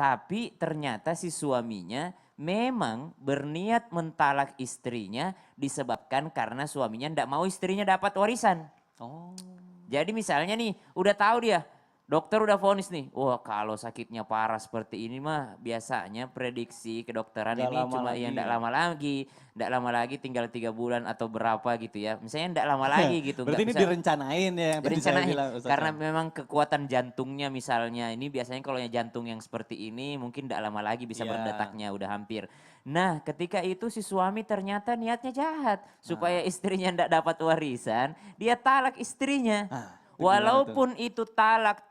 Tapi ternyata si suaminya memang berniat mentalak istrinya disebabkan karena suaminya tidak mau istrinya dapat warisan. Oh. Jadi misalnya nih, udah tahu dia, dokter udah vonis nih, wah kalau sakitnya parah seperti ini mah biasanya prediksi kedokteran Nggak ini lama cuma lagi yang tidak ya. lama lagi, tidak lama lagi tinggal 3 bulan atau berapa gitu ya. Misalnya tidak lama lagi gitu, Berarti nggak ini bisa direncanain ya yang tadi saya direncanain. bilang Ustaz Karena Syam. memang kekuatan jantungnya misalnya, ini biasanya kalau yang jantung yang seperti ini mungkin tidak lama lagi bisa Iya. berdetaknya, udah hampir. Nah ketika itu si suami ternyata niatnya jahat, supaya Nah, istrinya tidak dapat warisan, dia talak istrinya. itu gimana tuh? Walaupun itu talak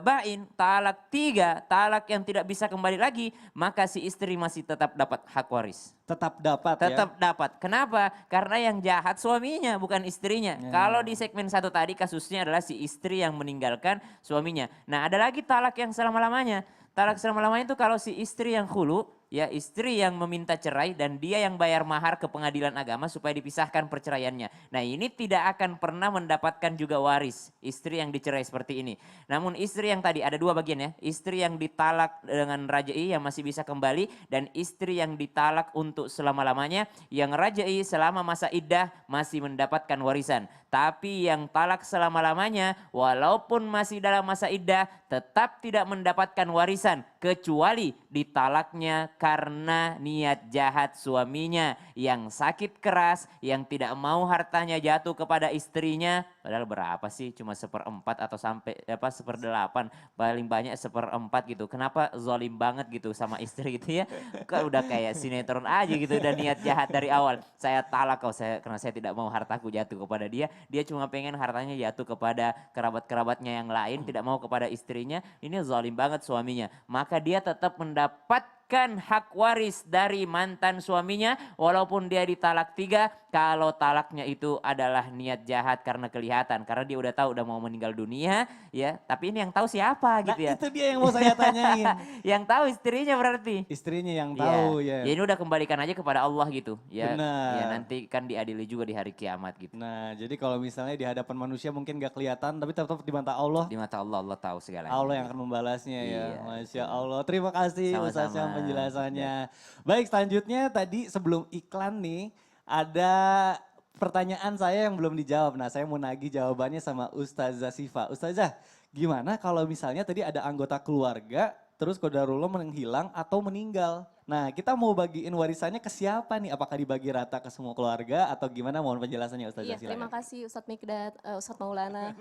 bain, talak 3, talak yang tidak bisa kembali lagi, maka si istri masih tetap dapat hak waris. Tetap dapat ya. Tetap dapat. Kenapa? Karena yang jahat suaminya, bukan istrinya. Kalau di Ya. segmen 1 tadi kasusnya adalah si istri yang meninggalkan suaminya. Nah ada lagi talak yang selama-lamanya. Talak selama-lamanya itu kalau si istri yang khulu, ya istri yang meminta cerai dan dia yang bayar mahar ke pengadilan agama supaya dipisahkan perceraiannya. Nah ini tidak akan pernah mendapatkan juga waris, istri yang dicerai seperti ini. Namun istri yang tadi ada 2 bagian ya, istri yang ditalak dengan rajai yang masih bisa kembali dan istri yang ditalak untuk selama-lamanya, yang rajai selama masa iddah masih mendapatkan warisan. Tapi yang talak selama-lamanya walaupun masih dalam masa iddah tetap tidak mendapatkan warisan kecuali ditalaknya karena niat jahat suaminya yang sakit keras, yang tidak mau hartanya jatuh kepada istrinya. Padahal berapa sih? Cuma 1/4 atau sampai apa 1/8, paling banyak 1/4 gitu. Kenapa zolim banget gitu sama istri gitu ya? Kan udah kayak sinetron aja gitu, udah niat jahat dari awal. Saya talak kau saya karena saya tidak mau hartaku jatuh kepada dia. Dia cuma pengen hartanya jatuh kepada kerabat-kerabatnya yang lain, tidak mau kepada istrinya. Ini zalim banget suaminya. Maka dia tetap mendapatkan hak waris dari mantan suaminya walaupun dia ditalak 3, kalau talaknya itu adalah niat jahat karena kelihatan. Karena dia udah tahu udah mau meninggal dunia ya. Tapi ini yang tahu siapa Nah gitu ya. itu dia yang mau saya tanyain. Yang tahu istrinya berarti. Istrinya yang Ya, tahu ya ya. ini udah kembalikan aja kepada Allah gitu. Ya, ya Benar. nanti kan diadili juga di hari kiamat gitu. Nah jadi kalau misalnya di hadapan manusia mungkin gak kelihatan tapi tetap di mata Allah. Di mata Allah, Allah tahu segalanya Allah yang gitu. akan membalasnya ya. Iya, Masya betul. Allah. Terima kasih Ustaz Sama-sama, Syam Mikdad. penjelasannya. Baik selanjutnya tadi sebelum iklan nih ada pertanyaan saya yang belum dijawab. Nah saya mau nagih jawabannya sama Ustazah Sifa. Ustazah gimana kalau misalnya tadi ada anggota keluarga terus qadarullah menghilang atau meninggal. Nah kita mau bagiin warisannya ke siapa nih? Apakah dibagi rata ke semua keluarga atau gimana? Mohon penjelasannya Ustazah Iya, terima silakan. kasih Ustadz Mikdad, Ustadz Maulana,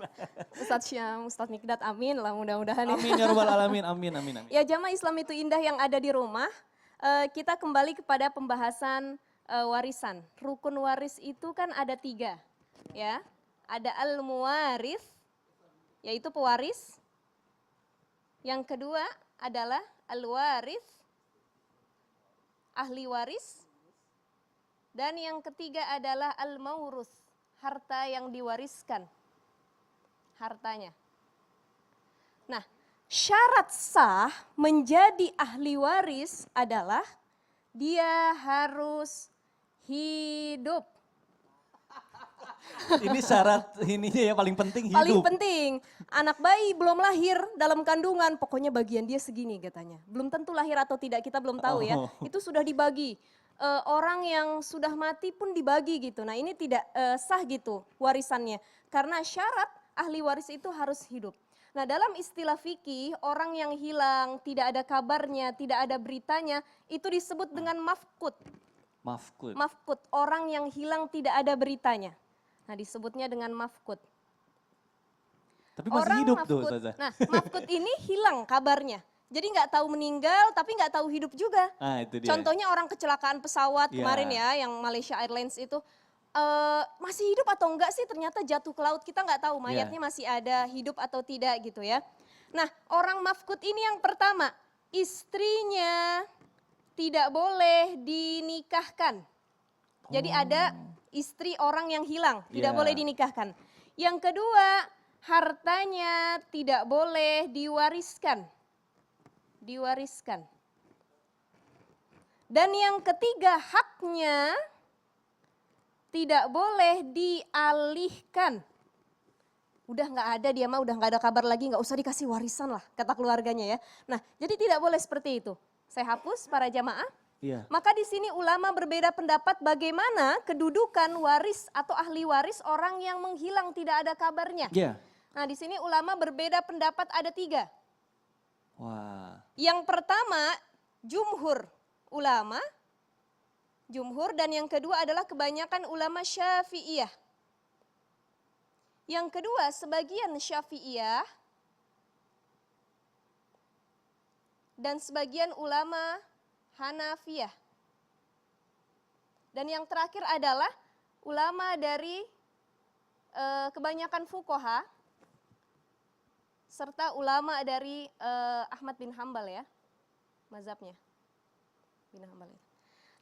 Ustadz Syam, Ustadz Mikdad, amin lah mudah-mudahan ya. Amin ya robbal alamin, amin amin amin. Ya jamaah Islam itu indah yang ada di rumah, kita kembali kepada pembahasan warisan. Rukun waris itu kan ada 3, ya. Ada al-muwaris, yaitu pewaris. Yang kedua adalah al-waris, ahli waris. Dan yang ketiga adalah al-maurus, harta yang diwariskan. Hartanya. Nah, syarat sah menjadi ahli waris adalah dia harus hidup. Ini syarat ininya ya paling penting hidup. Paling penting, anak bayi belum lahir dalam kandungan, pokoknya bagian dia segini katanya. Belum tentu lahir atau tidak, kita belum tahu ya. Oh. Itu sudah dibagi. Orang yang sudah mati pun dibagi gitu. Nah ini tidak sah gitu warisannya. Karena syarat ahli waris itu harus hidup. Nah dalam istilah fikih, orang yang hilang, tidak ada kabarnya, tidak ada beritanya, itu disebut dengan mafkut. Mafkud. Mafkut, orang yang hilang tidak ada beritanya. Nah disebutnya dengan mafkut. Tapi masih Orang hidup tuh mafkut, Ustazah. nah mafkut ini hilang kabarnya. Jadi nggak tahu meninggal tapi nggak tahu hidup juga. Nah itu dia. Contohnya orang kecelakaan pesawat Iya. kemarin ya yang Malaysia Airlines itu. Masih hidup atau enggak sih ternyata jatuh ke laut, kita nggak tahu mayatnya masih ada, hidup atau tidak gitu ya. Nah orang mafkut ini yang pertama, istrinya tidak boleh dinikahkan. Jadi ada istri orang yang hilang, tidak Iya. boleh dinikahkan. Yang kedua, hartanya tidak boleh diwariskan. Diwariskan. Dan yang ketiga, haknya tidak boleh dialihkan. Udah nggak ada dia mah, udah nggak ada kabar lagi, nggak usah dikasih warisan lah, kata keluarganya ya. Nah, jadi tidak boleh seperti itu. Saya hapus para jamaah. Iya. Maka di sini ulama berbeda pendapat bagaimana kedudukan waris atau ahli waris orang yang menghilang tidak ada kabarnya. Iya. Nah, di sini ulama berbeda pendapat ada 3. Wah. Yang pertama, jumhur ulama, dan yang kedua adalah kebanyakan ulama Syafi'iyah. Yang kedua, sebagian Syafi'iyah dan sebagian ulama Hanafiyah. Dan yang terakhir adalah ulama dari kebanyakan fuqaha serta ulama dari Ahmad bin Hambal ya, mazhabnya. Bin Hambal itu.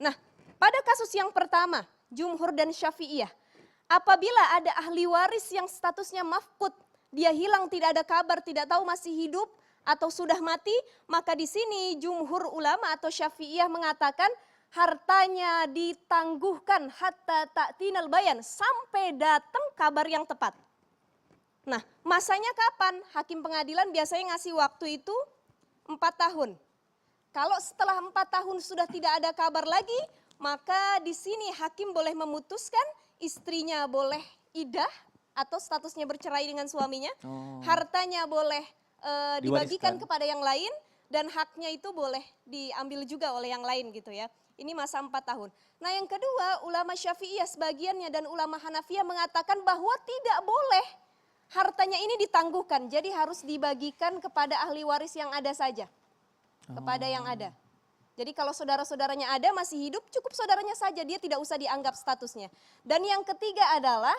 Nah, pada kasus yang pertama, jumhur dan Syafi'iyah, apabila ada ahli waris yang statusnya mafqud, dia hilang tidak ada kabar, tidak tahu masih hidup atau sudah mati, maka di sini jumhur ulama atau Syafi'iyah mengatakan hartanya ditangguhkan hatta ta'tinal bayan, sampai datang kabar yang tepat. Nah, masanya kapan? Hakim pengadilan biasanya ngasih waktu itu 4 tahun. Kalau setelah 4 tahun sudah tidak ada kabar lagi, maka di sini hakim boleh memutuskan istrinya boleh idah atau statusnya bercerai dengan suaminya, hartanya boleh dibagikan kepada yang lain, dan haknya itu boleh diambil juga oleh yang lain gitu ya. Ini masa 4 tahun. Nah yang kedua, ulama Syafi'iyah sebagiannya dan ulama Hanafiyah mengatakan bahwa tidak boleh hartanya ini ditangguhkan, jadi harus dibagikan kepada ahli waris yang ada saja, kepada yang ada. Jadi kalau saudara-saudaranya ada masih hidup, cukup saudaranya saja, dia tidak usah dianggap statusnya. Dan yang ketiga adalah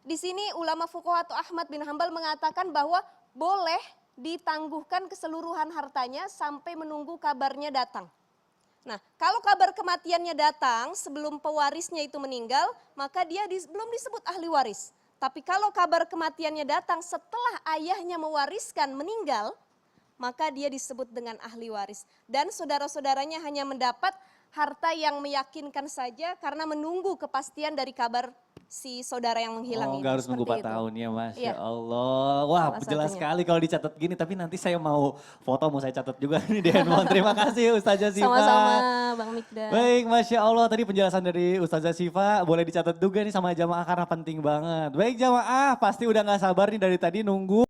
di sini ulama fuqaha atau Ahmad bin Hambal mengatakan bahwa boleh ditangguhkan keseluruhan hartanya sampai menunggu kabarnya datang. Nah, kalau kabar kematiannya datang sebelum pewarisnya itu meninggal, maka dia belum disebut ahli waris. Tapi kalau kabar kematiannya datang setelah ayahnya mewariskan meninggal, maka dia disebut dengan ahli waris. Dan saudara-saudaranya hanya mendapat harta yang meyakinkan saja karena menunggu kepastian dari kabar si saudara yang menghilang ini. Nggak harus nunggu 4 tahun ya, Masya Allah. Wah, jelas sekali kalau dicatat gini, tapi nanti saya mau foto, mau saya catat juga nih di handphone. Terima kasih Ustazah Syifa. Sama-sama Bang Mikdad. Baik, Masya Allah, tadi penjelasan dari Ustazah Syifa boleh dicatat juga nih sama jamaah karena penting banget. Baik jamaah, pasti udah gak sabar nih dari tadi nunggu.